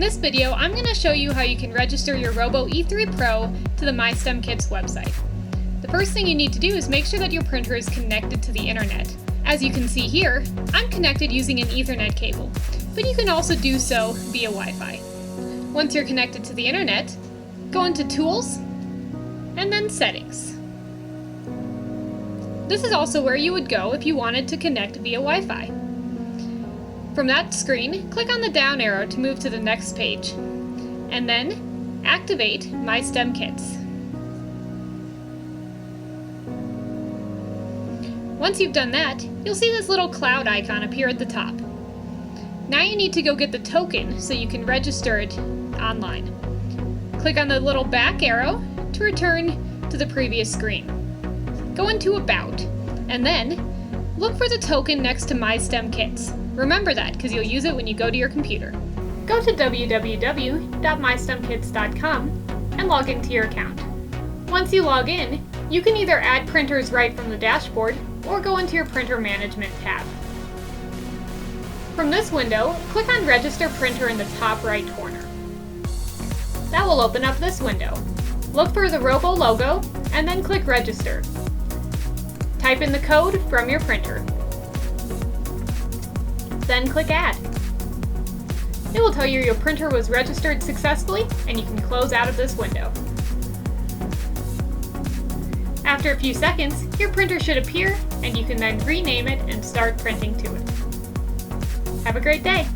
this video, I'm going to show you how you can register your Robo E3 Pro to the MyStemKits website. The first thing you need to do is make sure that your printer is connected to the internet. As you can see here, I'm connected using an Ethernet cable, but you can also do so via Wi-Fi. Once you're connected to the internet, go into Tools, and then Settings. This is also where you would go if you wanted to connect via Wi-Fi. From that screen, click on the down arrow to move to the next page, and then activate MyStemKits. Once you've done that, you'll see this little cloud icon appear at the top. Now you need to go get the token so you can register it online. Click on the little back arrow to return to the previous screen. Go into About, and then look for the token next to MyStemKits. Remember that, because you'll use it when you go to your computer. Go to www.mystemkits.com and log into your account. Once you log in, you can either add printers right from the dashboard or go into your Printer Management tab. From this window, click on Register Printer in the top right corner. That will open up this window. Look for the Robo logo and then click Register. Type in the code from your printer. Then click Add. It will tell you your printer was registered successfully and you can close out of this window. After a few seconds, your printer should appear and you can then rename it and start printing to it. Have a great day!